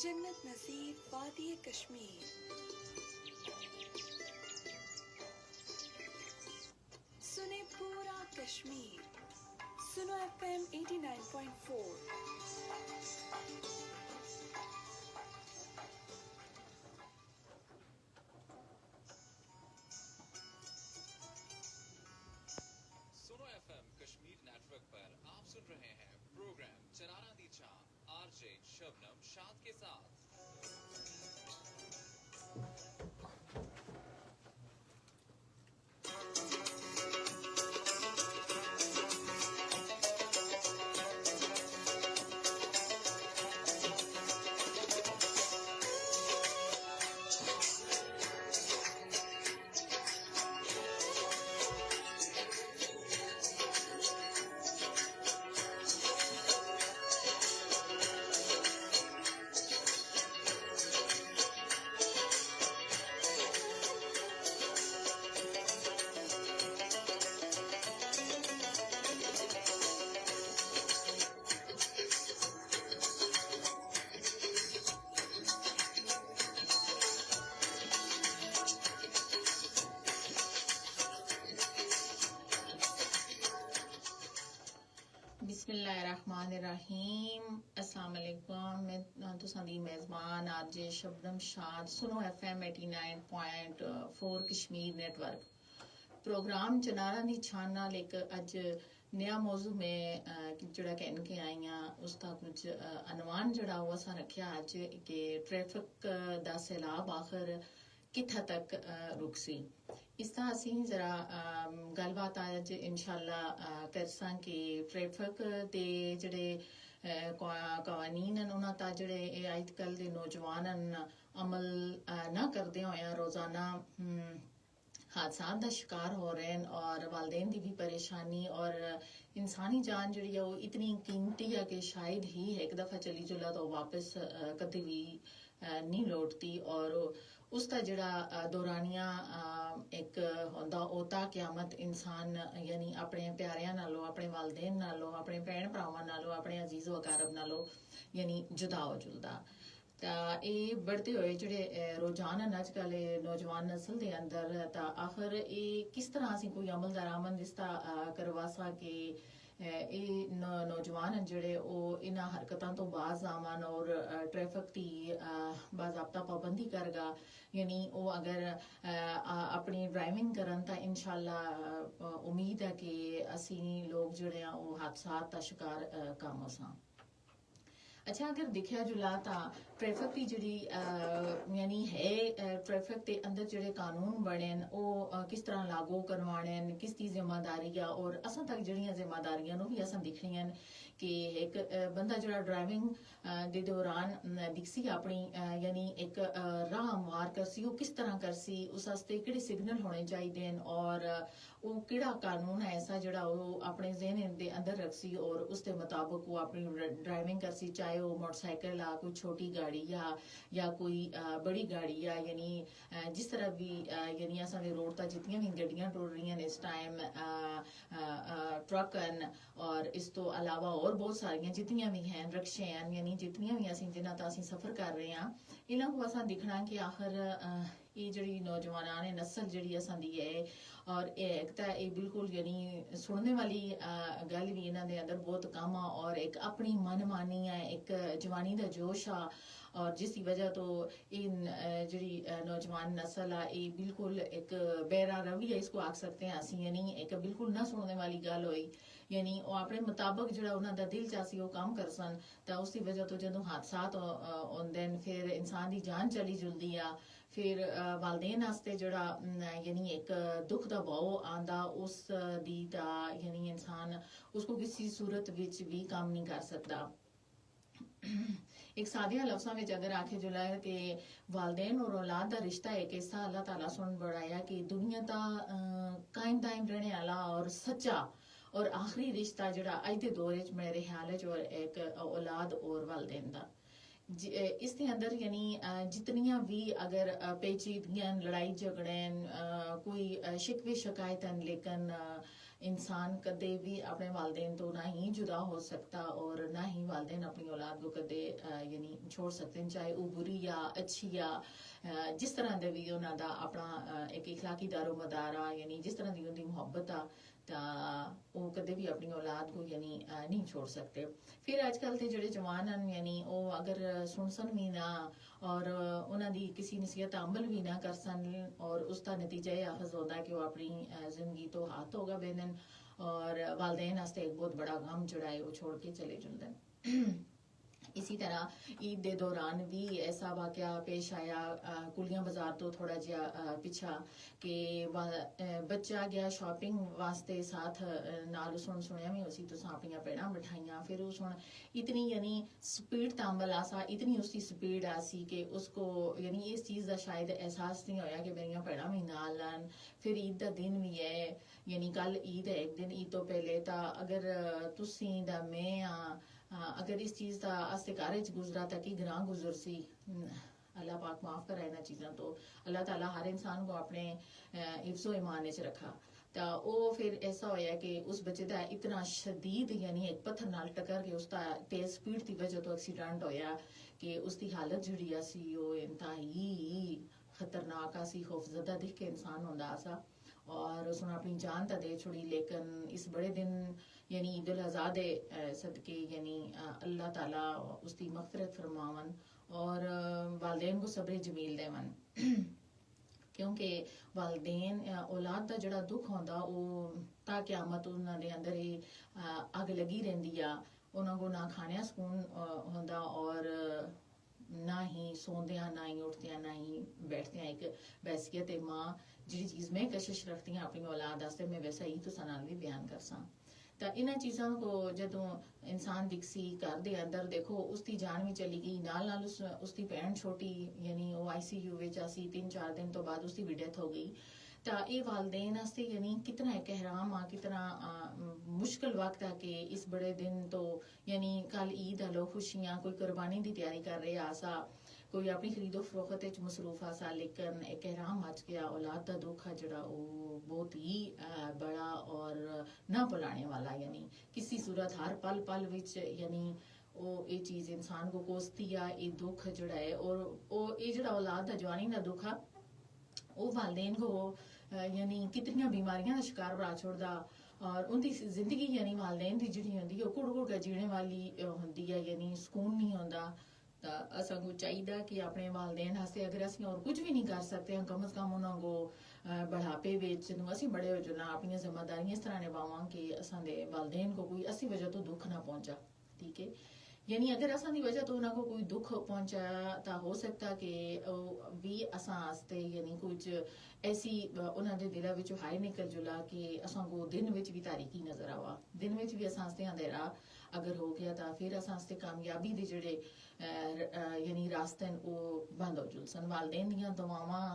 जन्नत नसीब वादी कश्मीर। सुने पूरा कश्मीर। सुनो FM 89.4। सुनो FM कश्मीर नेटवर्क पर आप सुन रहे हैं प्रोग्राम चनाना दी चाह आरजे शबनम शाद के साथ। बिस्मिल्लाहिर्रहमानिर्रहीम। अस्सलाम वालेकुम। मैं तुसां दी मेज़बान आरजे शबनम शाद सुनो FM 89.4 कश्मीर नेटवर्क प्रोग्राम चनारा दी छान नाल एक अज नया मौजू में जेड़ा कहन के आई हां उसका कुछ अनवान जेड़ा वो असां रखिया अज कि ट्रैफिक दा सैलाब आखिर कित्थे तक रुकसी। इसदा असीं जरा गलबात अज इंशाअल्लाह करसां कि ट्रैफिक दे जेड़े कवानीन न उन्हां ता जेड़े अजकल दे नौजवान न अमल ना करदे होया रोजाना हादसात का शिकार हो रहे हैं और वालदेन की भी परेशानी और इंसानी जान जी है वो इतनी कीमती है कि शायद ही एक दफ़ा चली जुला तो वापस कभी भी नहीं लौटती और उसका जड़ा दौरानिया एक होंदा ओता क्यामत इंसान यानी अपने प्यारियां नालों अपने वालदेन नालों अपने भैन भरावां नालों अपने अजीज़ो अकारब नालों यानी जुदा हो जुलदा। ਇਹ बढ़ते हुए ਜਿਹੜੇ रुझान हैं अजकल नौजवान नस्ल के अंदर ਤਾਂ आखिर ਇਹ किस तरह ਅਸੀਂ ਕੋਈ ਅਮਲ ਦਰਾਮਦ ਇਸਦਾ ਕਰਵਾ ਸਕੇ ਇਹ ਨੌਜਵਾਨ ਜਿਹੜੇ ਉਹ ਇਹਨਾਂ ਹਰਕਤਾਂ ਤੋਂ ਬਾਜ਼ ਆਵਣ ਔਰ ट्रैफिक ਦੀ ਬਾਜ਼ਾਬਤਾ ਪਾਬੰਦੀ ਕਰਗਾ यानी ਉਹ अगर ਆਪਣੀ ਡਰਾਈਵਿੰਗ ਕਰਨ ਤਾਂ ਇਨਸ਼ਾਅੱਲਾ ਉਮੀਦ ਹੈ ਕਿ ਅਸੀਂ लोग ਜਿਹੜੇ ਆ ਉਹ ਹਾਦਸਾਤ ਦਾ ਸ਼ਿਕਾਰ ਕਮ ਹੋਸਾਂ। अच्छा अगर दिखेआ जुला तां ट्रैफिक की जिहड़ी यानी है ट्रैफिक के अंदर जिहड़े कानून बने न ओह किस तरह लागू करवाने न किस दी जिम्मेदारी है और असां तक जिहड़ियां जिम्मेदारियां न ओह भी असां दिखणियां न कि एक बंदा जिहड़ा ड्राइविंग दे दौरान दिखसी अपनी यानी एक राह हमवार करसी ओह किस तरह करसी उस वास्ते केह्ड़े सिग्नल होने चाहिए न और ओह केह्ड़ा कानून है ऐसा जिहड़ा ओह अपने ज़हन दे अंदर रखसी और उसके मुताबिक वो अपनी ड्राइविंग करसी चाहे वो मोटरसाइकिल आ कोई छोटी गाड़ी या कोई बड़ी गाड़ी आ यानी जिस तरह भी यानी असां दे रोड ता जितनियां भी गड्डियां टुर रही हैं इस टाइम ट्रक न और इस तो अलावा और बहुत सारियां जितनियां भी हैं रिक्शे हैं यानी जितनियां भी असीं जिन्हां ता असीं सफर कर रहे हैं इन्हां को असां दिखना कि आखिर ये जड़ी नौजवान ने नस्ल जड़ी असां दी है और एक तो ये बिल्कुल यानी सुनने वाली गल भी इन्हां दे अंदर बहुत कम आ और एक अपनी मनमानी है एक जवानी दा जोश आ और जिसकी वजह तो इन जड़ी नौजवान नस्ल आ ये बिल्कुल एक बेरा रवैया इसको आख सकते हैं असीं यानी एक बिल्कुल ना सुनने वाली गल होई यानी वो अपने मुताबिक जो उन्हों का दिल चासी वो काम कर सन तो उसकी वजह तो जो हादसात आते हैं फिर इंसान की जान चली जुलती आ फिर वालदेन आस्ते जड़ा यानी एक दुख का भाव आंदा उस दी दा यानी इंसान उसको किसी सूरत विच भी काम नहीं कर सकता। एक सादिया लफ्ज़ां में अगर आखे जुला है कि वालदेन और औलाद का रिश्ता एक ऐसा अल्लाह ताला सुन बढ़ाया कि दुनिया का कायम दायम रहने वाला और सच्चा और आखिरी रिश्ता जड़ा अज दे दौर च मेरे ख्याल च और एक औलाद और वालदेन दा इसके अंदर यानी जितनियां भी अगर पेचीदगियां लड़ाई झगड़े कोई शिकवे शिकायत लेकिन इंसान कदे भी अपने वालिदैन तो ना ही जुदा हो सकता और ना ही वालिदैन अपनी औलाद को कदे यानी छोड़ सकते हैं, चाहे वो बुरी या अच्छी या जिस तरह दे भी उन्हां दा अपना एक इखलाकी दारो मदारा यानी जिस तरह दी उनकी मुहब्बत आ ਤਾਂ ਉਹ ਕਦੇ ਵੀ ਆਪਣੀ ਔਲਾਦ को यानी नहीं छोड़ सकते। फिर अजकल के ਜਿਹੜੇ जवान ਹਨ यानी ਉਹ अगर ਸੁਣ ਵੀ ਨਾ और ਉਹਨਾਂ ਦੀ ਕਿਸੇ ਨਸੀਹਤ ਅਮਲ ਵੀ ਨਾ ਕਰ ਸਨ और उसका नतीजा ਇਹ ਆਖਜ਼ ਹੁੰਦਾ ਕਿ ਉਹ ਆਪਣੀ ਜ਼ਿੰਦਗੀ ਤੋਂ ਹੱਥ ਹੋਗਾ ਬੇਨਨ और वालदैन वास्ते एक बहुत बड़ा गम ਜਿਹੜਾ ਹੈ ਉਹ छोड़ के चले जाते हैं। इसी तरह ईद के दौरान भी ऐसा वाकया पेश आया कुलियां बाजार तो थोड़ा जिहा पिछा कि बच्चा गया शॉपिंग वास्ते साथ नाल सुनिया भी उसी तुस अपनी भैन मिठाइयां फिर उस इतनी यानी स्पीड तांबल आसा इतनी उसकी स्पीड आसी कि उसको यानी इस चीज़ का शायद एहसास नहीं होया कि मेरिया भैन भी नाल लन। फिर ईद का दिन भी है यानी कल ईद है एक दिन ईद तो पहले तो अगर तुसी दा मैं अगर इस चीज़ का अस्तिकार गुजरा था कि ग्रां गुजर सी अल्लाह पाक माफ़ कराए ना चीज़ां तो अल्लाह ताला हर इंसान को अपने हिफ्ज़ो ईमान च रखा तो वो फिर ऐसा होया कि उस बच्चे का इतना शदीद यानी एक पत्थर नाल टकर के उसका तेज स्पीड की वजह तो एक्सीडेंट होया कि उसकी हालत जिहड़ी सी वो इंतहाई खतरनाक सी खौफजदा दिख के इंसान होंदा सा और उसने अपनी जान तो दे छोड़ी लेकिन इस बड़े दिन यानी ईद उल अज़हा दे सदके यानी अल्लाह ताला उसकी मग़फ़िरत फरमावन और वालिदैन को सब्र जमील देवन क्योंकि वालिदैन औलाद का जिहड़ा दुख होंदा वो ता क़यामत उन्हां दे अंदर ही अग लगी रहिंदी आ उन्हां को ना खाने सुकून होंदा और ना ही सोंदियां ना ही उठदियां ना ही बैठदियां एक बैसियत माँ जिहड़ी चीज़ में कशिश रखती हैं अपनी औलाद वास्ते मैं वैसा ही तुसां नाल भी बयान कर सा। तो इन्हां चीज़ों को जदों इंसान दिखसी घर दे अंदर देखो उसकी जान भी चली गई नाल नाल उसकी भैन छोटी यानी वो ICU विच आसी 3-4 दिन तो बाद उसकी भी डेथ हो गई। तो ये वालिदैन वास्ते यानी कितना एक एहराम आ कितना मुश्किल वक्त आ कि इस बड़े दिन तो यानी कल ईद आ लो खुशियाँ कोई कुर्बानी की तैयारी कर रहे आसा कोई अपनी खरीदो फरोख्त मसरूफ आसा लेकिन एक एहराम मच गया औलाद का दुख है जड़ा वो बहुत ही बड़ा और ना भुलाने वाला यानी किसी सूरत हर पल पल विच यानी वो ये चीज़ इंसान को कोसती आ ये दुख जड़ा है और वो ये जड़ा औलाद का जवानी का दुख आ वो वालिदैन को यानी कितनी बीमारियां का शिकार बना छोड़दा और उनकी जिंदगी यानी वालिदैन की जिहड़ी होंदी है घुट घुट के जीने वाली होंदी है यानी सुकून नहीं होंदा। तो असां को चाहिए कि अपने वालिदैन वास्ते अगर असीं और कुछ भी नहीं कर सकते हैं कम अज़ कम उन्हां को बढ़ापे विच असीं बड़े हो जाना अपनी जिम्मेदारियां इस तरह निभावां कि असां दे वालिदैन को कोई असी वजह तो दुख ना पहुंचा। ठीक है यानी अगर असां दी वजह तो उन्हां को कोई दुख पहुंचा तो हो सकता कि भी असां आस्ते यानी कुछ ऐसी उन्हां दे दिला विच हाई निकल जुला कि असां को दिन विच भी तारीकी नजर आवा दिन विच भी असां आस्ते अंधेरा अगर हो गया तो फिर असां आस्ते कामयाबी दे जेड़े यानी रास्ते वो बंद हो जुलसन। वालिदैन दियां दुआवां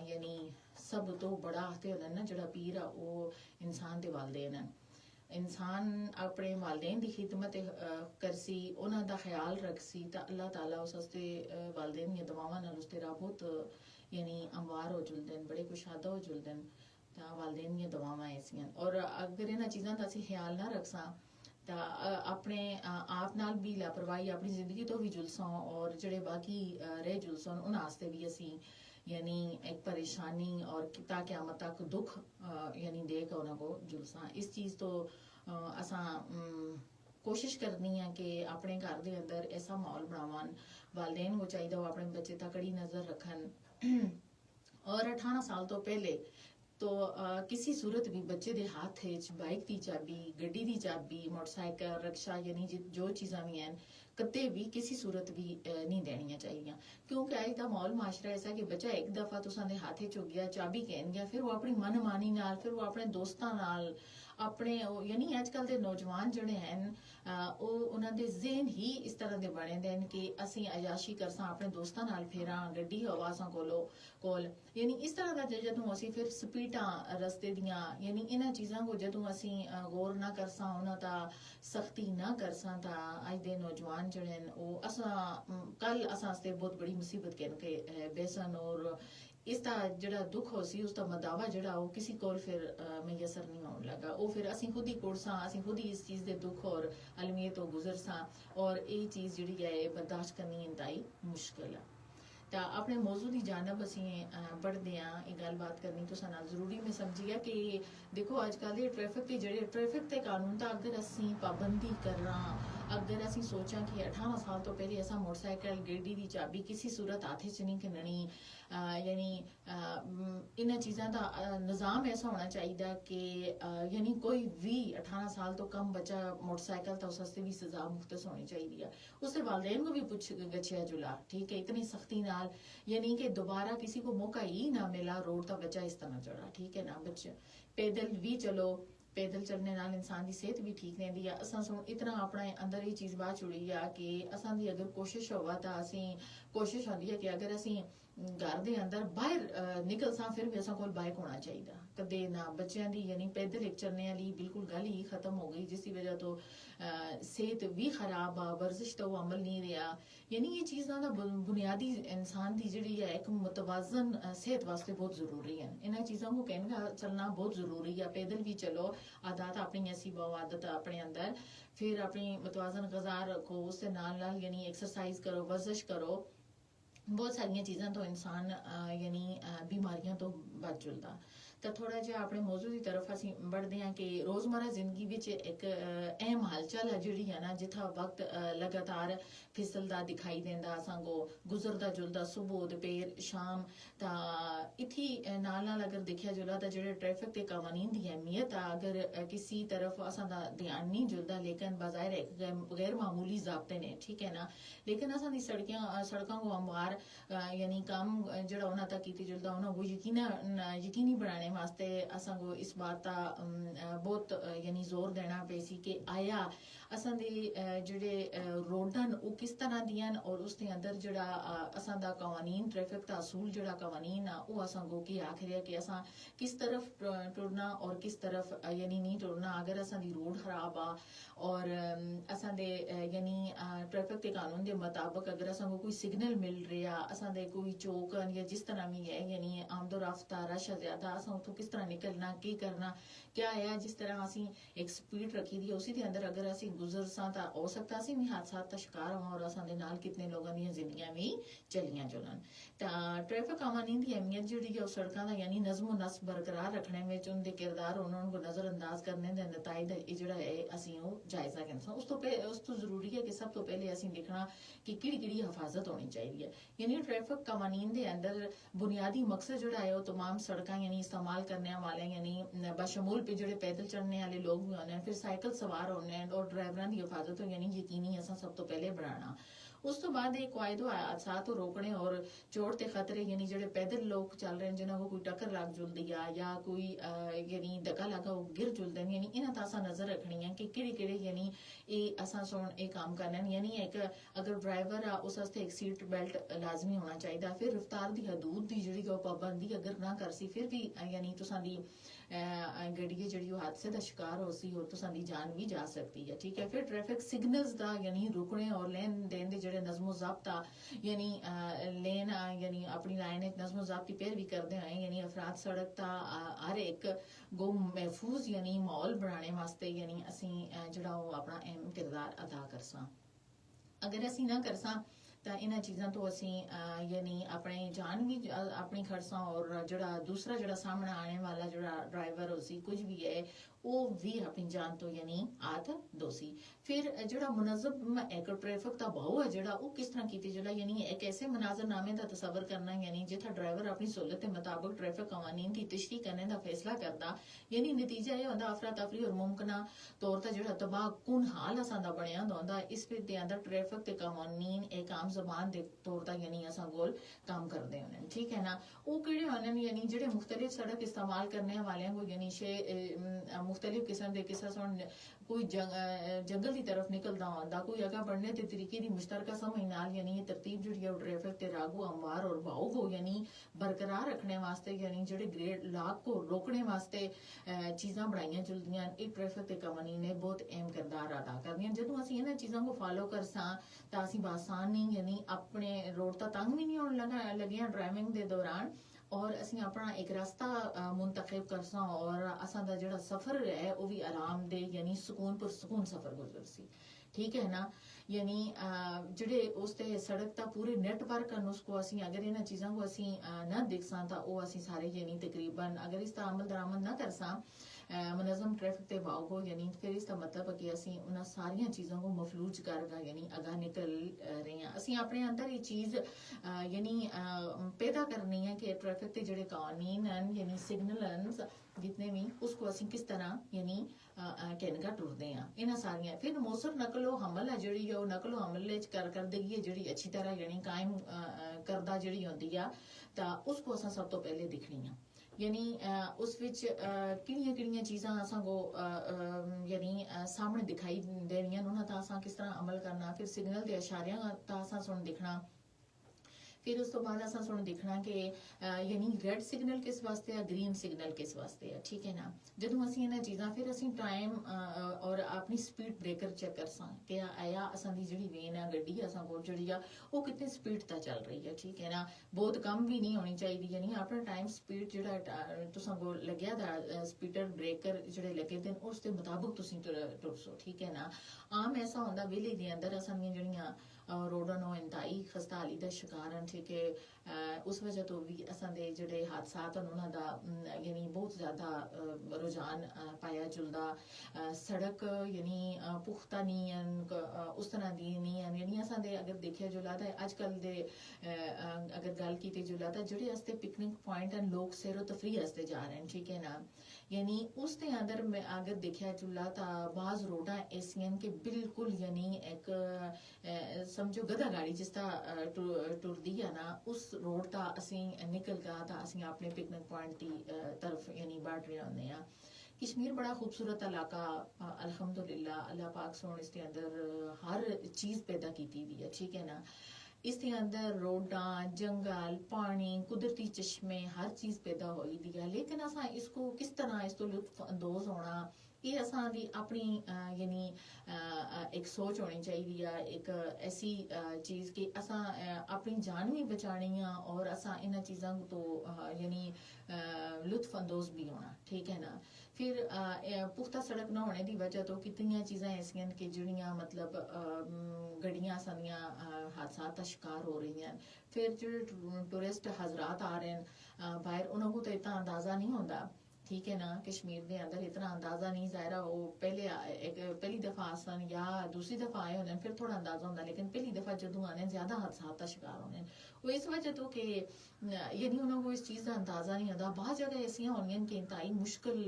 यानी सब तो बड़ा आखते होंदे ना जेड़ा पीर आ वो इंसान दे वालिदैन है। इंसान अपने वालिदैन की खिदमत करसी उन्हां दा ख्याल रखसी तो अल्लाह ताला उस वास्ते वालिदैन दी दुआवां नाल उसते राह बहुत यानी अमवार हो जुलदे बड़े कुशादा हो जुलदे तो वालिदैन दी दुआवां ऐसियां और अगर इन्हां चीज़ां दा असीं ख्याल ना रखसां तो अपने आप नाल भी लापरवाही अपनी जिंदगी तो भी जुलसां और जेड़े बाकी रह जुलसन उन्हां वास्ते भी असीं यानी एक परेशानी और ता क़यामत तक दुख यानी देकर उन्हां को जुलसां। इस चीज़ तो असां कोशिश करनी है कि अपने घर के अंदर ऐसा माहौल बनावन वालिदैन को चाहिए वो अपने बच्चे तक कड़ी नज़र रखन और 18 साल तो पहले तो किसी सूरत भी बच्चे दे हाथ बाइक की चाबी गड्डी की चाबी मोटरसाइकिल रिक्शा यानी जो चीज़ां भी हैं कदे भी किसी सूरत भी नहीं देनियां चाहिए क्योंकि अज का माहौल माशरा ऐसा कि बच्चा एक दफा तुसां दे हाथ हो गया चाबी कहन गया फिर वो अपनी मनमानी नाल फिर वो अपने दोस्तां नाल अपने यानी अजकल के नौजवान जिहड़े हैं उन्हां दे ज़हन ही इस तरह के बने दे कि असीं अयाशी करसां अपने दोस्तां नाल फेरां गड्डी हवा असां कोल यानी इस तरह का जदों असीं फिर स्पीडां रस्ते दियां यानी इन्हां चीज़ां को जदों असीं गौर ना करसां उन्हां दा सख्ती ना करसां तां अज दे नौजवान जिहड़े वो असां कल असां आस्ते बहुत बड़ी मुसीबत कहन के बेसन और इसका ਜਿਹੜਾ ਦੁੱਖ ਹੋ ਸੀ ਉਸ ਦਾ ਮਦਾਵਾ ਜਿਹੜਾ ਉਹ ਕਿਸੇ ਕੋਲ ਫਿਰ ਮਯਸਰ ਨਹੀਂ ਹੋਣ ਲੱਗਾ ਉਹ ਫਿਰ ਅਸੀਂ ਖੁਦ ਹੀ ਕੋਰਸਾਂ ਅਸੀਂ ਖੁਦ ਹੀ ਇਸ ਚੀਜ਼ ਦੇ ਦੁੱਖ ਔਰ ਅਲਮੀਅਤ ਤੋਂ ਗੁਜ਼ਰ ਸਾਂ ਔਰ ਇਹ ਚੀਜ਼ ਜਿਹੜੀ ਹੈ ਇਹ ਬਰਦਾਸ਼ਤ ਕਰਨੀ ਇੰਤਹਾਈ ਮੁਸ਼ਕਲ ਹੈ ਤਾਂ ਆਪਣੇ ਮੌਜੂ ਦੀ ਜਾਨਬ ਅਸੀਂ ਪੜ੍ਹਦੇ ਹਾਂ ਇਹ ਗੱਲਬਾਤ ਕਰਨੀ ਤੋਂ ਸਾਨੂੰ ਜ਼ਰੂਰੀ ਮੈਂ ਸਮਝੀ ਹੈ ਕਿ ਦੇਖੋ ਅੱਜ ਕੱਲ੍ਹ ਦੇ ਟ੍ਰੈਫਿਕ ਦੇ ਜਿਹੜੇ ਟ੍ਰੈਫਿਕ ਦੇ ਕਾਨੂੰਨ ਤਾਂ ਅਗਰ ਅਸੀਂ ਪਾਬੰਦੀ ਕਰਾਂ अगर ਅਸੀਂ ਸੋਚਾਂ ਕਿ 18 ਸਾਲ ਤੋਂ ਪਹਿਲੇ ਐਸਾ ਮੋਟਰਸਾਈਕਲ ਗੱਡੀ ਦੀ ਚਾਬੀ ਕਿਸੇ ਸੂਰਤ ਹੱਥ 'ਚ ਨਹੀਂ ਖਿੰਡਣੀ यानी ਇਹਨਾਂ ਚੀਜ਼ਾਂ ਦਾ ਨਿਜ਼ਾਮ ਐਸਾ ਹੋਣਾ ਚਾਹੀਦਾ ਕਿ यानी कोई भी 18 साल तो कम बच्चा मोटरसाइकिल तो उससे भी सजा मुख्तस होनी चाहिए उससे वालदेन को भी पूछ गछिया जुला ठीक है इतनी सख्ती नाल यानी कि दोबारा किसी को मौका ही ना मिला रोड का बच्चा इस तरह चढ़ा ठीक है ना बच्चे पैदल भी चलो पैदल चलने नाल इंसान की सेहत भी ठीक रहती है असां सुन इतना अपने अंदर ये चीज़ बात जुड़ी है कि असां दी अगर कोशिश होवा तो असीं कोशिश होती है कि अगर असीं घर दे अंदर बाहर निकल सां फिर भी असां कोल बाइक होना चाहिए कदे ना बच्चों की यानी पैदल एक चलने वाली बिल्कुल गल ही खत्म हो गई जिसकी वजह तो सेहत भी खराब आ वर्जिश तो अमल नहीं रहा यानी ये चीज़ां दा बुनियादी इंसान की जिहड़ी है एक मुतवाजन सेहत वास्ते बहुत जरूरी है इन्हां चीज़ों को कहना चलना बहुत जरूरी है पैदल भी चलो आदत अपनी ऐसी आदत अपने अंदर फिर अपनी मुतवाजन ग़िज़ा रखो उससे नाल नाल यानी एक्सरसाइज करो वर्जिश करो बहुत सारिया चीज़ों तो इंसान यानी बीमारियों तो बच जुलदा तो थोड़ा जिहा अपने मौजू की तरफ असीं बढ़ते हैं कि रोज़मर्रा जिंदगी विच एक अहम हालचाल है जिहड़ी है ना जिथा वक्त लगातार फिसलदा दिखाई देंदा असांको गुजरदा जुलदा सुबह दोपहर शाम ता इत्थी नाल नाल अगर देखिया जुला तो जिहड़े ट्रैफिक के कवानीन की अहमियत आ अगर किसी तरफ असां दा ध्यान नहीं जुलदा लेकिन बाज़ाहिर एक गैर मामूली ज़ाब्ते ने ठीक है ना लेकिन असां दी सड़कों को हमवार यानी काम जिहड़ा उन्हां तक कीती जुलदा उन्हां को यकीनी बनाने वास्ते असां को इस बात का बहुत यानी जोर देना पे सी कि आया असां दे जिहड़े रोडां वो किस तरह दियां और उस दे अंदर जिहड़ा असां दा कवानीन ट्रैफिक दा असूल जिहड़ा कवानीन आ वो असां को की आखिर है कि असां किस तरफ टुरना और किस तरफ यानी नहीं टुरना अगर असां दी रोड खराब आ और असां दे यानी ट्रैफिक के कानून के मुताबिक अगर असां को कोई सिग्नल मिल रहा असां दे कोई चौक या जिस तरह भी है यानी आमदोरफ्ता रश ज्यादा असां उतो किस तरह निकलना की करना क्या है जिस तरह असीं एक स्पीड रखी दी उसी दे अंदर अगर असीं गुजर सां तां हो सकता असीं भी हादसा का शिकार होवां और असां दे नाल कितने लोगों दी जिंदगियां भी चलियां जुलन तां ट्रैफिक कानून की अहमियत जिहड़ी है सड़कों का यानी नज़्म नस्ब बरकरार रखने में उनके किरदार उन्होंने को नज़रअंदाज करने के नताइज जिहड़ा है असीं वो जायजा करना उस तो जरूरी है कि सब तो पहले असीं देखना कि किहड़ी हिफाजत होनी चाहिए यानी ट्रैफिक कानून के अंदर बुनियादी मकसद जिहड़ा है वो तमाम सड़कां यानी इस्तेमाल करने वाले यानी बशमूल पे जिहड़े पैदल चलने वाले लोग भी होने फिर साइकिल सवार होने और ड्राइवरां दी हिफाजत यानी यकीनी असां सब तो पहले बनाना उस तो बाद एक वायदो हादसा तो रोकने और चोट के खतरे यानी जिहड़े पैदल लोग चल रहे हैं जिन्हां को कोई टक्कर लग जुलदी है या कोई यानी धक्का लगा वो गिर जुलदे यानी इन्हां तां असां नज़र रखनी है कि किहड़े यानी ये असां सुन ये काम करना यानी एक अगर ड्राइवर आ उस वास्ते एक सीट बेल्ट लाजमी होना चाहिए फिर रफ्तार की हदूद की जिहड़ी पाबंदी अगर ना कर सी फिर भी यानी तुसां दी गड्डी जिहड़ी हादसे का शिकार हो सी और तुसां दी जान भी जा सकती है ठीक है फिर ट्रैफिक सिग्नल्स का यानी रुकने और लेन देन दे जिहड़े नज़्मो ज़ाब्ता यानी लेन यानी अपनी लाइन एक नज़्मो ज़ाब्ती पैरवी करते हैं यानी अफराद सड़क का हर एक गो महफूज यानी माहौल बनाने वास्ते यानी असीं जिहड़ा वो अपना अहम किरदार अदा करसां अगर असीं ना करसां ਤਾਂ ਇਹਨਾਂ ਚੀਜ਼ਾਂ ਤੋਂ ਅਸੀਂ ਯਾਨੀ ਆਪਣੇ ਜਾਨ ਵੀ ਆਪਣੀ ਖਰਸਾਂ ਔਰ ਜਿਹੜਾ ਦੂਸਰਾ ਜਿਹੜਾ ਸਾਹਮਣੇ ਆਉਣ ਵਾਲਾ ਜਿਹੜਾ ਡਰਾਈਵਰ ਹੋ ਸੀ ਕੁਝ ਵੀ ਹੈ ਉਹ ਵੀ ਆਪਣੀ ਜਾਨ ਤੋਂ ਯਾਨੀ ਆਤ ਦੋਸੀ ਫਿਰ ਜਿਹੜਾ ਮੁਨਜ਼ਮ ਇੱਕ ਟ੍ਰੈਫਿਕ ਦਾ ਭਾਉ ਹੈ ਜਿਹੜਾ ਉਹ ਕਿਸ ਤਰ੍ਹਾਂ ਕੀਤੀ ਜਿਹੜਾ ਯਾਨੀ ਇੱਕ ਐਸੇ ਮਨਾਜ਼ਰਨਾਮੇ ਦਾ ਤਸਵਰ ਕਰਨਾ ਯਾਨੀ ਜਿੱਥੇ ਡਰਾਈਵਰ ਆਪਣੀ ਸਹੂਲਤ ਦੇ ਮੁਤਾਬਕ ਟ੍ਰੈਫਿਕ ਕਾਨੂੰਨ ਦੀ ਤਸ਼ਰੀਹ ਕਰਨ ਦਾ ਫੈਸਲਾ ਕਰਦਾ ਯਾਨੀ ਨਤੀਜਾ ਇਹ ਹੁੰਦਾ ਅਫਰਾ ਤਫਰੀ ਔਰ ਮੁਮਕਿਨਾ ਤੌਰ ਤੇ ਜਿਹੜਾ ਤਬਾਹਕੁਨ ਹਾਲ ਅਸਾਂ ਦਾ ਬਣਿਆ ਹੁੰਦਾ ਇਸ ਵਿੱਚ ਦੇ ਅੰਦਰ ਟ੍ਰੈਫਿਕ ਤੇ ਕਾਨੂੰਨ ਇੱਕ ਆਮ ਜ਼ਬਾਨ ਦੇ ਤੌਰ ਤੇ ਯਾਨੀ ਅਸਾਂ ਕੋਲ काम करते होने ठीक है ना वो किहड़े होने यानी जिहड़े मुख्तलिफ सड़क इस्तेमाल करने वाले को यानी मुख्तलिफ किस्म के किस्सा सुन कोई जंगल की तरफ निकलदा होंदा कोई अगा बढ़ने ते तरीके दी मुश्तरका समझ नाल यानी ये तरतीब जेहड़ी है ट्रैफिक ते रागो हमवार और भाव को यानी बरकरार रखने वास्ते यानी जेहड़े ग्रेड लाक को रोकने वास्ते चीज़ां बनाईयां जुलदियां इह ट्रैफिक ते कवानीन ने बहुत अहम किरदार अदा करदियां जदों असीं इन्हां चीज़ां को फॉलो करसां तां असीं बासानी यानी अपने रोड ता तंग भी नहीं होने लगे ड्राइविंग दे दौरान और असीं अपना एक रास्ता मुंतखब करसां और असां दा जेहड़ा सफर है वो भी आरामदेह यानी सुकून पुरसकून सफर गुजर सी ठीक है ना यानी जेडे उसते सड़क दा पूरे नेटवर्क न उसको असीं अगर इन्हां चीज़ां को असीं न दिखसां तां ओ असीं सारे यानी तकरीबन अगर इसदा अमल दरामद न करसां मुनज़म ट्रैफिक ते वाओ यानी फिर इसका मतलब है कि असीं उन्हां सारियां चीज़ों को मफलूज करगा यानी अगा निकल रहे हैं असीं अपने अंदर ये चीज़ यानी पैदा करनी है कि ट्रैफिक ते जेडे कानून हैं यानी सिग्नल हैं जितने भी उसको असीं किस तरह यानी कहनगा टुरदे हैं इन्हां सारियां फिर मौसर नकलो हमल है जेहड़ी है नकलो हमल करदगी जेहड़ी अच्छी तरह यानी कायम करदा जेहड़ी होंदी है तां उसको असां सब तो पहले दिखनी है यानी उस विच किहड़ियां चीज़ां असां को यानी सामने दिखाई देनियां उन्हां दा असां किस तरह अमल करना फिर सिग्नल दे इशारियां दा असां सुन दिखना फिर उस तो बाद असां सुन दिखना कि यानी रेड सिग्नल किस वास्ते है ग्रीन सिग्नल किस वास्ते है ठीक है ना जदों असीं इन्हां चीज़ां फिर असीं टाइम और अपनी स्पीड ब्रेकर चेक करसां कि आया असां दी जेहड़ी वेन है गड्डी असां कोल जेहड़ी आ वो कितनी स्पीड ता चल रही है ठीक है ना बहुत कम भी नहीं होनी चाहिए यानी अपना टाइम स्पीड जेहड़ा तुसां कोल लग्या दा स्पीडर ब्रेकर जेहड़े लगे दे उस दे मुताबिक तुसीं टुरसो ठीक है ना आम ऐसा होंदा विले दे अंदर असां दियां जेहड़ियां रोडां नो इंतहाई खस्ताहाली दा शिकार हैं ठीक है उस वजह तो भी असां दे जेहड़े हादसात हैं उन्हां दा यानी बहुत ज़्यादा रुझान पाया जुलदा सड़क यानी पुख्ता नहीं हैं उस तरह दी नहीं हैं यानी असां दे अगर देखिया जुला तां अजकल दे अगर गल कीती जुला तां जेहड़े आस्ते पिकनिक पॉइंट हैं लोग सैरो तफरीह आस्ते जा रहे हैं ठीक है ना यानी उस दे अंदर अगर देखिया जुला तां बाज़ रोडां ऐसियां कि बिल्कुल यानी एक समझो गधा गाड़ी जिस तरह टुरदी है ना उस रोड ता असीं निकल गा तां असीं अपने पिकनिक पॉइंट दी तरफ यानी बढ़ रहे होंदे आ कश्मीर बड़ा खूबसूरत इलाका अल्हम्दुलिल्लाह अल्लाह पाक सोन इसके अंदर हर चीज़ पैदा की दी है ठीक है ना इसके अंदर रोडां जंगल पानी कुदरती चश्मे हर चीज़ पैदा होई दी है लेकिन असां इसको किस तरह इस तो लुत्फ अंदोज होना ये असां दी अपनी यानी एक सोच होनी चाहिए एक ऐसी चीज़ कि असां अपनी जान भी बचानी है और असां इन्हां चीज़ां तो यानी लुत्फ अंदोज भी होना ठीक है ना फिर पुख्ता सड़क न होने की वजह तो कितनी चीज़ां ऐसियां कि जिहड़ियां मतलब गड्डियां सारियां हादसात का शिकार हो रही हैं फिर जो टूरिस्ट हजरात आ रहे हैं बाहर उन्होंने तो इतना अंदाज़ा नहीं होता ठीक है ना कश्मीर के अंदर इतना अंदाज़ा नहीं ज़ाहिर वो पहले एक पहली दफ़ा आसन या दूसरी दफ़ा आए होने फिर थोड़ा अंदाज़ा होता लेकिन पहली दफ़ा जदों आने ज़्यादा हादसा का शिकार होने वो इस वजह तो कि यानी उन्होंने इस चीज़ का अंदाज़ा नहीं होता बहुत जगह ऐसियां होंदियां कि इंतहाई मुश्किल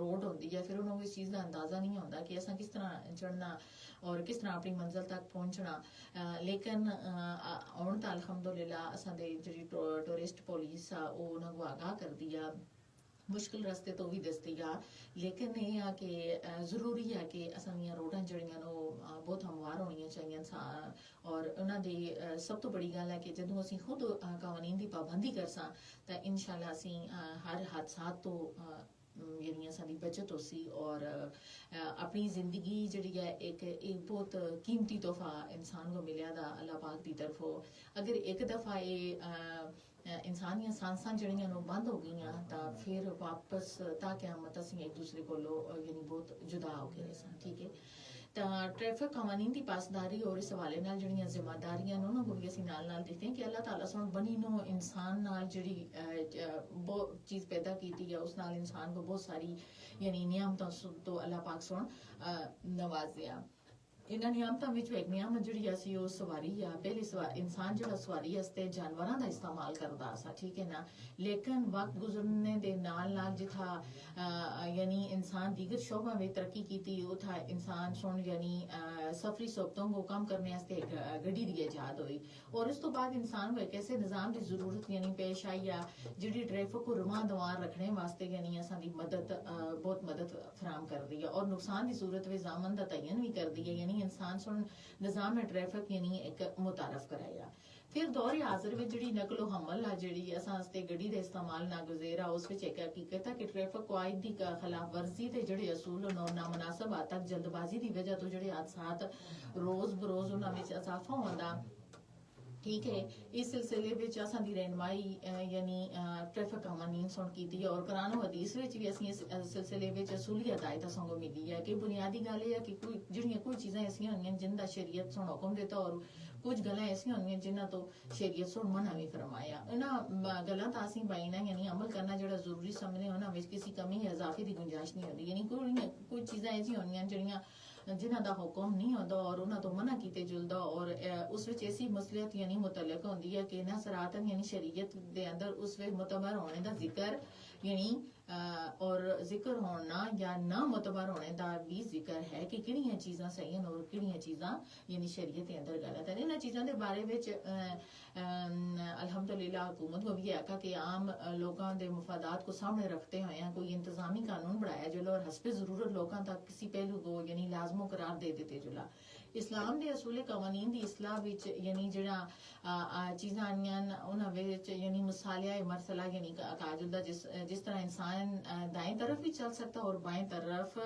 रोड होती है फिर उन्होंने इस चीज़ का अंदाज़ा नहीं होता कि असां किस तरह चढ़ना और किस तरह अपनी मंजिल तक पहुंचना लेकिन हुण तां अल्हम्दुलिल्लाह असां दे जेहड़ी टूरिस्ट पुलिस आ वो उन्होंने आगाह कर दिया मुश्किल रस्ते तो भी दसदी आ लेकिन यह है कि जरूरी है कि असां रोडां जड़ियां नो बहुत हमवार होनियां चाहिए और उन्हां दी सब तो बड़ी गल है कि जदों असीं खुद कानून की पाबंदी करसां तां इंशाअल्लाह असीं हर हादसात तो यानी असां दी बचत होसी और अपनी जिंदगी जिहड़ी है एक बहुत कीमती तोहफा इंसान को मिलिया दा अल्लाह पाक दी तरफों अगर एक दफ़ा ये इंसान दियां सांसां जड़ियां नो बंद हो गई तां फिर वापस ता क़यामत असीं एक दूसरे को यानी बहुत जुदा हो गए सन ठीक है तां ट्रैफिक कानून की पासदारी और इस हवाले नाल जड़ियां जिम्मेदारियां उन्हां को भी असीं नाल नाल दिखदे कि अल्लाह ताला सोन बनी नो इंसान नाल जिहड़ी बहुत चीज़ पैदा कीती है उस नाल इंसान को बहुत सारी यानी नियामतां तो अल्लाह पाक सोन नवाजिया ਇਹਨਾਂ ਨਿਯਮਤਾਂ ਵਿੱਚ ਇੱਕ ਨਿਯਮ ਜਿਹੜੀ ਅਸੀਂ ਉਹ ਸਵਾਰੀ ਆ ਪਹਿਲੀ ਇਨਸਾਨ ਜਿਹੜਾ ਸਵਾਰੀ ਵਾਸਤੇ ਜਾਨਵਰਾਂ ਦਾ ਇਸਤੇਮਾਲ ਕਰਦਾ ਸੀ ਠੀਕ ਹੈ ਨਾ ਲੇਕਿਨ ਵਕਤ ਗੁਜ਼ਰਨੇ ਦੇ ਨਾਲ ਨਾਲ ਜਿੱਥਾ ਯਾਨੀ ਇਨਸਾਨ ਦੀਗਰ ਸ਼ੋਬਾਂ ਵਿੱਚ ਤਰੱਕੀ ਕੀਤੀ ਉਥਾ ਇਨਸਾਨ ਸੁਣ ਯਾਨੀ ਸਫਰੀ ਸੋਬਤੋਂ ਕੋ ਕੰਮ ਕਰਨੇ ਵਾਸਤੇ ਗੱਡੀ ਦੀ ਇਜਾਦ ਹੋਈ ਔਰ ਇਸ ਤੋਂ ਬਾਅਦ ਇਨਸਾਨ ਨੂੰ ਇੱਕ ਐਸੇ ਨਿਜ਼ਾਮ ਦੀ ਜ਼ਰੂਰਤ ਯਾਨੀ ਪੇਸ਼ ਆਈ ਆ ਜਿਹੜੀ ਟ੍ਰੈਫਿਕ को रुमा दवार रखने वास्ते यानी असां मदद बहुत मदद फराम कर दी है और नुकसान की सूरत में जामन का तयन भी कर दी है यानी इंसान सुन निजाम में ट्रैफिक यानी एक मुतारफ कराया फिर दौर हाजिर में जी नकलो हमल आ जी असां गड्डी का इस्तेमाल नागुज़ेर आ उस एक हकीकत है कि ट्रैफिक कायद की खिलाफ वर्जी के जोड़े असूल और नामनासब हद तक जल्दबाजी की वजह तो जोड़े हादसात रोज़ बरोज़ उन्होंने इजाफा होता ठीक है इस सिलसिले में असां दी रहनुमाई यानी ट्रैफिक कानून सुन की और कुरान और हदीस विच भी असीं इस सिलसिले में असूली हदायत संगो मिली है कि बुनियादी गल है कि कोई जिहड़ियां कोई चीज़ां ऐसियां होंदियां जिनका शरीयत सुन हुक्म दिता और कुछ गल्लां ऐसियां होंदियां जिन्हां तो शरीयत सुन मना भी फरमाया इन्हां गल्लां तां असीं बाईना यानी अमल करना जिहड़ा जरूरी समझने उन्हां विच किसी कमी या इजाफे की गुंजाइश नहीं होंदी यानी कोई चीज़ां ऐसियां होंदियां जिहड़ियां जिन्हां दा हुक्म नहीं होंदा और उन्हां तो मना कीते जुलदा और उस विच ऐसी मसलियत यानी मुतल्लक होंदी है कि ना सरातन यानी शरीयत दे अंदर उस वे मुतबर होने दा जिक्र यानी और जिक्र होना या ना मुतबर होने दा भी जिक्र है कि किहड़ियां चीज़ां सही हैं और किहड़ियां चीज़ां यानी शरीयत दे अंदर गलत है इन्हां चीज़ां दे बारे विच अल्हम्दुलिल्लाह हुकूमत को भी आका कि आम लोगों के मफादात को सामने रखते हुए कोई इंतजामी कानून बनाया जुला और हस्बे ज़रूरत लोगों तक किसी पहलू को यानी लाजमो करार दे देते जुला इस्लाम के असूल कानून की इसलाह विच यानी जिहड़ा चीज़ां आईयां उन्हां विच यानी मसालिया मरसला यानी कहा जुलदा जिस तरह इंसान दाएं तरफ भी चल सकता और बाएं तरफ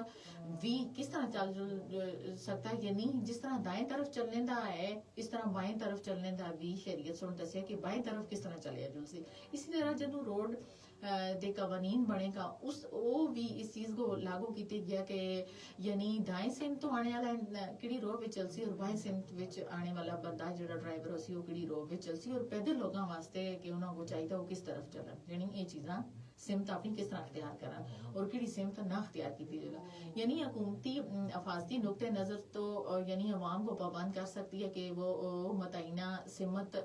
भी किस तरह चल सकता है यानी जिस तरह दाएं तरफ चलने का है इस तरह बाएं तरफ चलने का भी शरीयत सुन दसिया कि बाएं तरफ किस तरह चलिया जुल सी इसी तरह जदों रोड दे कानून बनेगा उस वो भी इस चीज़ को लागू किया गया कि यानी दाएं सिम तो आने वाला किड़ी रोड में चलसी और बाएं सिम विच आने वाला बंदा जो ड्राइवर सी वो किड़ी रोड में चलसी और पैदल लोगों वास्ते कि उन्होंने को चाहिए वो किस तरफ चलन यानी ये चीज़ां सिमत अपनी किस तरह अख्तियार करन और किड़ी सिमत ना अख्तियार की जाएगा यानी हुकूमती अफाजती नुक्ते नज़र तो यानी अवाम को पाबंद कर सकती है कि वो मतयना सिमत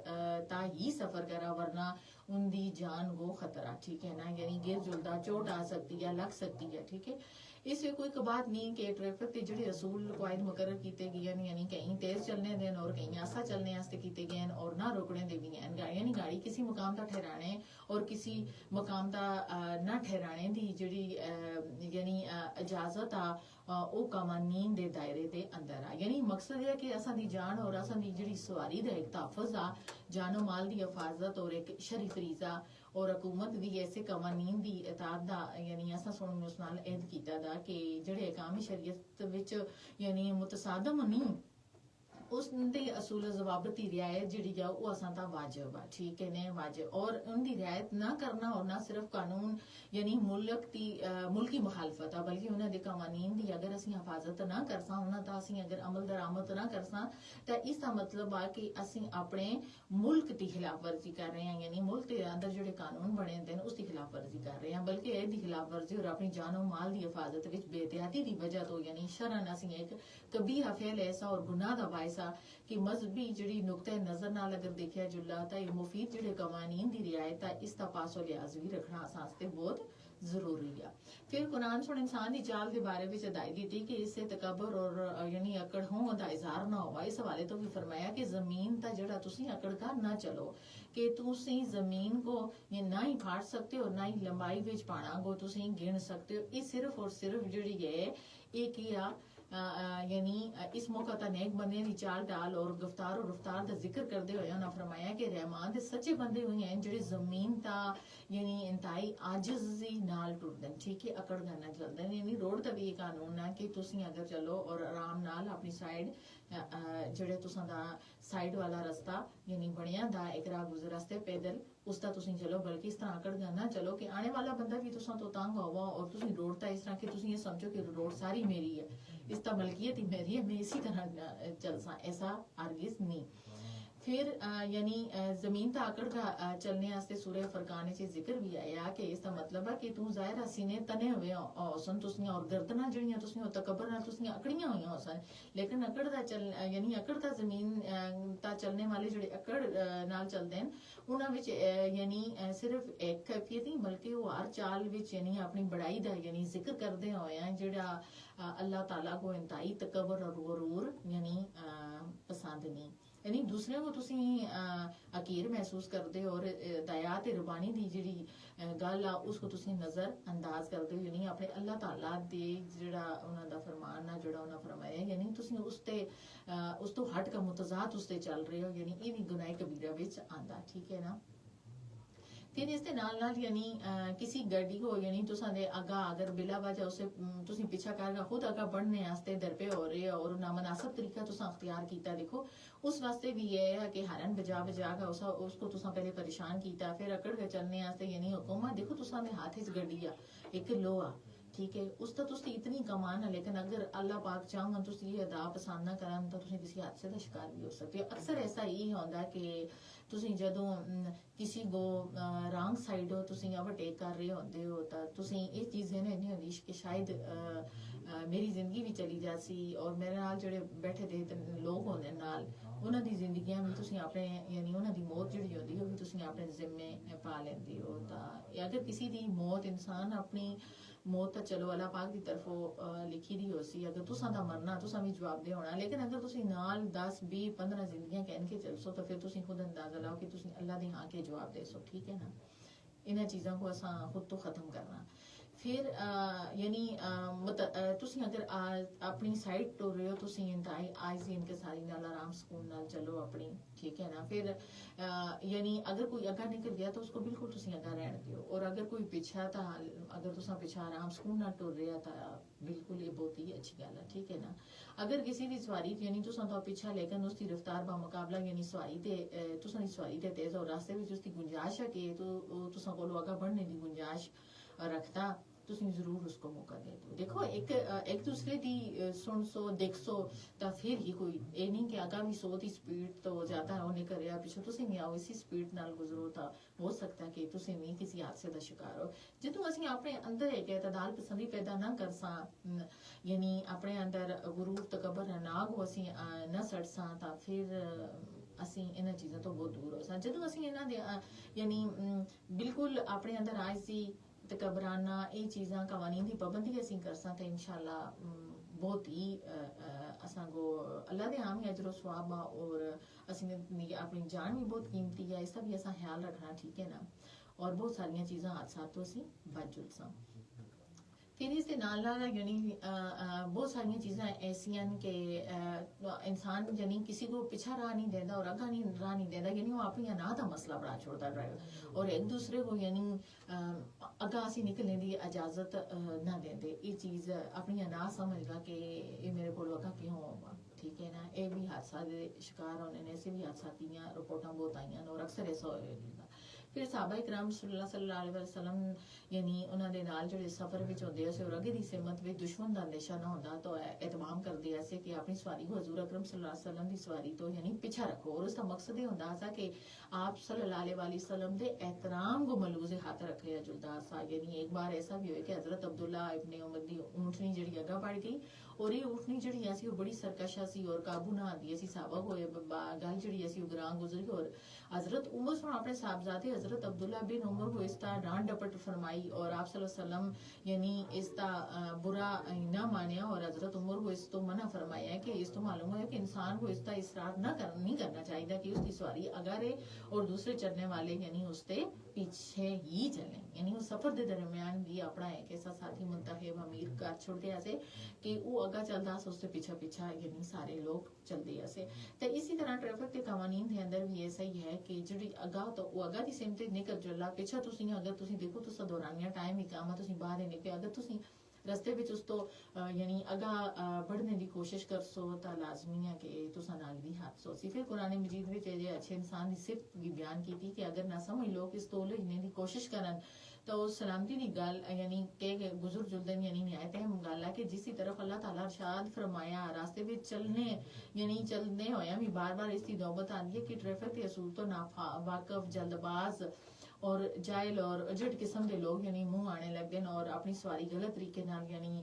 ता ही सफ़र करा वरना उनकी जान को खतरा ठीक है ना यानी गिर जुलदा चोट आ सकती है लग सकती है ठीक है इसमें कोई कबात नहीं कि ट्रैफिक के जोड़े असूल कायद मुकर्रर किए गए यानी कहीं तेज चलने देन और कहीं आसा चलने वास्ते किए गए और ना रोकने दे भी हैं यानी गाड़ी किसी मुकाम तक ठहराने और किसी मुकाम तक ना ठहराने की जी यानी इजाजत आ वो कानून दे दायरे दे अंदर आ यानी मकसद है कि असां दी जान और असां दी जिहड़ी सवारी दा एक तहफ़्फ़ुज़ आ जानो माल दी हिफाजत और एक शरी फरीज़ा और हुकूमत भी ऐसे कानून दी इताअत दा यानी असां सुन उस नाल ऐद कीता दा कि जिहड़े अहकाम शरीयत विच यानी मुतसादम नहीं उस दे असूल ज़वाबित की रियायत जिहड़ी आ वो असां दा वाजिब आ ठीक है ने वाजिब और उनकी रियायत ना करना और ना सिर्फ कानून यानी मुल्की मुखालफत आ बल्कि उन्हां दे कानून दी अगर असीं हिफाजत ना करसां उन्हां दा असीं अगर अमल दरामद ना करसां तां इसदा मतलब आ कि असीं अपने मुल्क दी खिलाफ वर्जी कर रहे हैं यानी मुल्क के अंदर जिहड़े कानून बने दे उसकी खिलाफ वर्जी कर रहे हैं बल्कि एह्दी खिलाफ वर्जी और अपनी जान और माल की हिफाजत विच बेहतियाती की वजह तो यानी शरन असीं एक कबीहा फेल ऐसा और गुनाह दा बायस कि मजहबी जिहड़ी नुक्ते नजर नाल अगर देखिया जुला तां ये मुफीद जिहड़े कानून दी रियायत है इसदा पासो लिहाज भी रखना असां वास्ते बहुत जरूरी है फिर कुरान सुन इंसान की चाल के बारे में हिदायत दी कि इससे तकबर और यानी अकड़ हों दा इजहार ना हो इस हवाले तो भी फरमाया कि जमीन ता जड़ा तुसी अकड़ कर ना चलो कि तुसी जमीन को ये ना ही फाड़ सकते हो ना ही लंबाई विच पाना को तुसी गिन सकते हो ये सिर्फ और सिर्फ जिहड़ी है एक ही यानी इस मौका ता नेक बंदे दी चाल डाल और गिरफ्तार और रफ्तार दा जिक्र करते हुए उन्होंने फरमाया कि रहमान दे सच्चे बंदे हुए हैं जेडे जमीन ता यानी इंतहाई आजिज़ी नाल टुरदे ठीक है अकड़ करना चलदे यानी रोड दा भी कानून है कि तुसी अगर चलो और आराम नाल अपनी साइड जेडे तुसां दा साइड वाला रास्ता यानी बनिया दा एक राह गुजर रास्ते पैदल उसका तुसी चलो बल्कि इस तरह अकड़ करना चलो कि आने वाला बंदा भी तुसां तो तंग होवा और तुसी रोड ता इस तरह कि तुसी ये समझो कि रोड सारी मेरी है इसका मलकियत ही मेरी है मैं इसी तरह चल सा ऐसा हरगिज़ नहीं फिर यानी जमीन ताकड़ का चलने वास्ते सूरह फरकान च जिक्र भी आया कि इसका मतलब है कि तू जाहिर सीने तने हुए होसन तुसियां और गर्दना जड़ियां तुसियां तकबर नाल तुसियां अकड़ियां हुई होसन लेकिन अकड़ दा चल यानी अकड़ दा जमीन ता चलने वाले जेड़े अकड़ नाल चलदे न उन्हां विच यानी सिर्फ एक कैफियत नहीं बल्कि वो हर चाल विच यानी अपनी बड़ाई दा यानी जिक्र करदे होए जेड़ा अल्लाह ताला को इंतहाई तकबर और गुरूर यानी पसंद नहीं यानी दूसरे को तुसी अकीर महसूस करते हो और दया ते रुबानी दी जेड़ी गल आ उसको तुसी नजर अंदाज करते हो यानी अपने अल्लाह ताला दे जेड़ा उन्हां दा फरमान आ जेड़ा उन्हां फरमाया यानी तुसी उस तो हट का मुतजाद उस ते चल रहे हो यानी ये भी गुनाह कबीरा विच आंदा ठीक है ना फिर इस दे नाल नाल यानी किसी गड्डी को यानी तुसां दे अगा अगर बिला वजह उसे तुसी पीछा करगा खुद अगा बढ़ने वास्ते दरपे हो रहे हो और नामनासिब तरीका तुसां अख्तियार कीता देखो उस वास्ते भी ये है कि हरन बजा बजा का उसको तुसां पहले परेशान कीता फिर अकड़ के चलने वास्ते यानी हुकूमत देखो तुसां दे हाथ च गड्डी आ एक लोहा ठीक है उसका तुसी इतनी कमान है लेकिन अगर अल्लाह पाक चाहन तुसी ये अदा पसंद ना करन तो तुसी किसी हादसे का शिकार भी हो सकते हो अक्सर ऐसा ही होता है कि तुसी जदों किसी को रॉन्ग साइड हो तुसी ओवरटेक कर रहे होंदे हो तां तुसी ये चीज़ नहीं होंदी कि शायद मेरी जिंदगी भी चली जासी और मेरे नाल जेड़े बैठे दे लोग होंदे नाल उन्हां दी जिंदगियां भी तुसी अपने यानी उन्हां दी मौत जेड़ी होंदी है भी तुसी अपने जिम्मे पा लेंदे हो तां अगर किसी दी मौत इंसान अपनी मौत तो चलो अल्लाह पाक की तरफों लिखी दी हो सी अगर तुसां दा मरना तुसां भी जवाब दे होना लेकिन अगर तुसी नाल 10 20 15 जिंदगियां कहन के चल सो तो फिर तुसी खुद अंदाजा लाओ कि तुसी अल्लाह दे हां के जवाब दे सो ठीक है ना इन्हां चीज़ों को असां खुद तो खत्म करना फिर यानी तुसी अगर अपनी साइड टुर रहे हो तुसी इंतहाई आइज़ इनकसारी नाल आराम सुकून नाल चलो अपनी ठीक है ना फिर यानी अगर कोई अगा निकल गया तो उसको बिल्कुल तुसी अगा रहने दियो और अगर कोई पीछा था अगर तुसा पीछा आराम सुकून नाल टुर रहा था बिल्कुल ये बहुत ही अच्छी गल है ठीक है ना अगर किसी दी सवारी यानी तुसा तो पीछा लेकिन उसकी रफ्तार बा मुकाबला यानी सवारी ते तुसा दी सवारी ते तेज और रास्ते विच उसकी गुंजाइश है कि तो तुसा कोलो अगा बढ़ने दी गुंजाइश रखता तुसी जरूर उसको मौका दे दो देखो एक दूसरे दी सुन सो देख सो ता फिर ही कोई ये नहीं कि अगा भी 100 दी स्पीड तो ज्यादा होने करे पीछे तुसी नहीं आओ इसी स्पीड नाल गुजरो ता हो सकता है कि तुसी नहीं किसी हादसे का शिकार हो जितों असि अपने अंदर एक तदाल पसंदी पैदा ना कर सा यानी अपने अंदर गुरूर तकबर ना को असि न सड़ सा ता फिर ਅਸੀਂ ਇਹਨਾਂ ਚੀਜ਼ਾਂ ਤੋਂ ਬਹੁਤ ਦੂਰ ਹੋ ਸਾਂ ਜਦੋਂ ਅਸੀਂ ਇਹਨਾਂ ਦੇ ਯਾਨੀ ਬਿਲਕੁਲ ਆਪਣੇ ਅੰਦਰ ਆਏ ਸੀ तकबराना ये चीज़ां कवानीन की पाबंदी असीं कर सा तो इंशाल्लाह बहुत ही असां को अल्लाह दे आम अजर सवाब और असीं अपनी जान भी बहुत कीमती है इसका भी असां ख्याल रखना ठीक है ना और बहुत सारिया चीज़ां हादसा तो असीं बच जुल सा फिर इस नाल यानी बहुत सारिया चीज़ां ऐसियां कि इंसान यानी किसी को पिछा राह नहीं देता और अगा नहीं राह नहीं देता यानी वो अपनी अनाह का मसला बड़ा छोड़ता ड्राइवर और एक दूसरे को यानी अगा असी निकलने की इजाजत ना देंदे ये चीज़ अपनी अनाह समझदा कि ये मेरे को अगा क्यों होगा ठीक है ना ये भी हादसा के शिकार होने ने ऐसे भी हादसा दियां रिपोर्टां बहुत आईयां और अक्सर ऐसा होता फिर साहबा इकराम सल्लल्लाहु अलैहि वसल्लम यानी उन्हां दे नाल जेड़े सफर विच होंदे असे और अगे दी सिमत विच दुश्मन दा अंदेशा ना होंदा तो एहतमाम करदे असे कि अपनी सवारी को हजूर अकरम सल्लल्लाहु अलैहि वसल्लम दी सवारी तो यानी पीछा रखो और उसका मकसद ये होंदा सा कि आप सल्लल्लाहु अलैहि वसल्लम दे एहतराम को मलूज़े हाथ रखे जुलदा सा यानी एक बार ऐसा भी हुआ कि हजरत अब्दुल्ला इब्ने उमर दी ऊँटनी जेड़ी अगा बढ़ गई और ये ऊँटनी जेड़ी ऐसी बड़ी सरकशा सी और काबू ना आती ऐसी साबा को गल जेड़ी ऐसी ग्रां गुजर गई और हजरत उमर सुन अपने साहबजादे हजरत अब्दुल्ला बिन उमर को इसका डांट डपट फरमाई और आप सल्लल्लाहु अलैहि वसल्लम यानी इसका बुरा ना मानिया और हजरत उमर को इस तो मना फरमाया है कि इस तो मालूम है कि इंसान को इसका इसरार नहीं करना चाहिए कि उसकी सवारी अगारे और दूसरे चलने वाले यानी उसके पीछे ही चले यानी उस सफर के दरमियान भी अपना एक ऐसा साथी मुंतखब अमीर कर छोड़ते ऐसे कि वो अगा चलता उससे पीछा पीछा यानी सारे लोग चलते ऐसे तो इसी तरह ट्रैफिक के कवानीन के अंदर भी ऐसा ही है कि जी अगा तो वो अगा की सिमत निकल चला पीछा तुसी अगर तुसी देखो तो दौरानिया टाइम ही काम तुसी बाहर ही निकले अगर तुसी ਰਸਤੇ ਵਿੱਚ ਉਸ ਤੋਂ ਯਾਨੀ ਅਗਾ बढ़ने ਦੀ ਕੋਸ਼ਿਸ਼ ਕਰਸੋ ਤਾਂ ਲਾਜ਼ਮੀ ਹੈ ਕਿ ਤੁਸਾਂ ਨਾਲ ਵੀ ਹਾਦਸਾ ਸੀ। ਫਿਰ ਕੁਰਾਨ ਮਜੀਦ ਵਿੱਚ ਇਹ ਅੱਛੇ ਇਨਸਾਨ ਦੀ ਸਿਫਤ ਵੀ ਬਿਆਨ ਕੀਤੀ ਕਿ ਅਗਰ ਨਾ ਸਮਝ ਲੋਕ ਇਸ ਤੋਂ ਲੈਣੇ ਦੀ ਕੋਸ਼ਿਸ਼ ਕਰਨ ਤਾਂ ਉਹ सलामती की गल यानी के गुजर जुलदन यानी नहायत अहम गल है कि जिस तरफ अल्लाह ताला इरशाद फरमाया रास्ते में चलने यानी चलने होया भी बार बार इसकी नौबत आती है कि ट्रैफिक के असूल तो ना वाकफ जल्दबाज और जायल और अजट किस्म के लोग यानी मुंह आने लगते हैं और अपनी सवारी गलत तरीके नाल यानी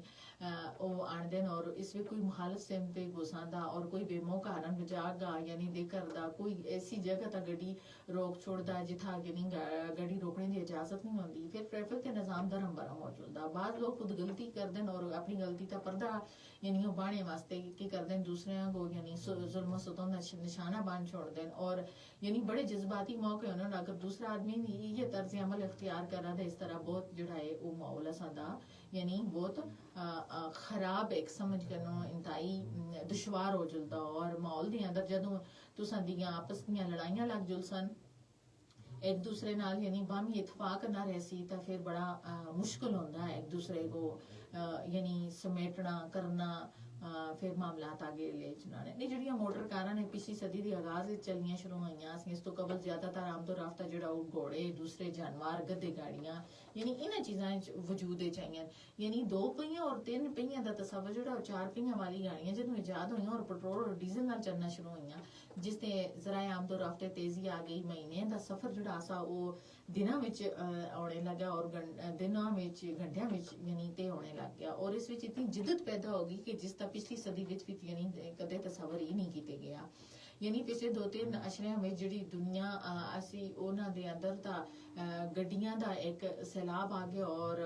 आनते हैं और इस कोई मुखालफ सिम पे घुसांदा और कोई बेमौका हरन बजागा यानी दे करदा कोई ऐसी जगह तक गड्डी रोक छोड़दा जिथा यानी गड्डी रोकने की इजाजत नहीं होती। फिर ट्रैफिक के निज़ाम धर्म भरा मौजूद है। बाद लोग खुद गलती करते हैं और अपनी गलती का पर्दा यानी बाने वास्ते की करते हैं दूसरे को यानी जुल्म सितम निशाना बन छोड़ते हैं और यानी बड़े जज्बाती मौके होने अगर दूसरा आदमी ये तर्ज अमल इख्तियार कर रहा था इस तरह बहुत जोड़ा है वो माहौल सादा यानी बहुत खराब एक समझ करना इंतहाई दुश्वार हो जुलदा और माहौल दी अंदर जदों तुसां दियां आपस दियां लड़ाइयां लग जुलसन एक दूसरे नाल यानी बामी इतफाक ना रहसी तो फिर बड़ा मुश्किल होता है एक दूसरे को यानी समेटना करना फिर मामलात आगे ले जाने नहीं जड़ियां मोटर कारां ने पिछली सदी दी आगाज विच चलनियां शुरू होईयां सी। इस तो कबल ज्यादातर आम तो राफ्ता जड़ा घोड़े दूसरे जानवर गधे गाड़ियां यानी इन्हां चीज़ां वजूद चाहिए यानी 2 पहियां और 3 पहियां दा तसव्वुर जड़ा 4 पहियां वाली गाड़ियां जदों इजाद होईयां और पेट्रोल और डीजल नाल चलना शुरू होईयां जिसते जराए आम तो राफ्ते तेजी आ गई महीने दा सफर जड़ा सा वो दिनां विच आने लगा और दिनां विच घंटियां विच यानी ते होने लग गया और इस विच इतनी जिद्दत पैदा होगी कि जिस दा पिछली सदी विच भी यानी कदे तसव्वुर ही नहीं कीते गया। यानी पिछले 2-3 अशरियां में जिहड़ी दुनिया असी उन्हां दे अंदर ता गड्डियां दा एक सैलाब आ गया और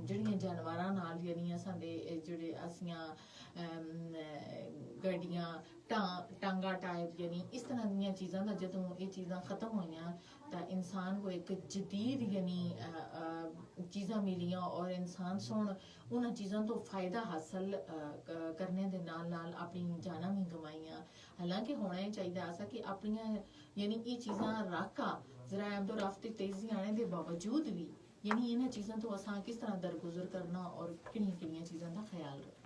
जिहड़ियां जानवरां नाल यानी असां दे जिहड़े असियां गड्डियां टांगा टाइप यानी इस तरह दी चीज़ां दा जदों ये चीज़ां खत्म होईयां तां इंसान को एक जदीद यानी चीज़ां मिलियां और इंसान सुन उन्हां चीज़ां तो फायदा हासिल करने दे नाल नाल अपनी जानां भी गवाइयां। हालांकि होना ही चाहिए ऐसा कि अपनियां यानी ये चीज़ां राका जरा तो राफ्ते तेजी आने के बावजूद भी यानी इन्हां चीज़ां तो असां किस तरह दरगुजर करना और किहड़ियां चीज़ां का ख्याल रखना।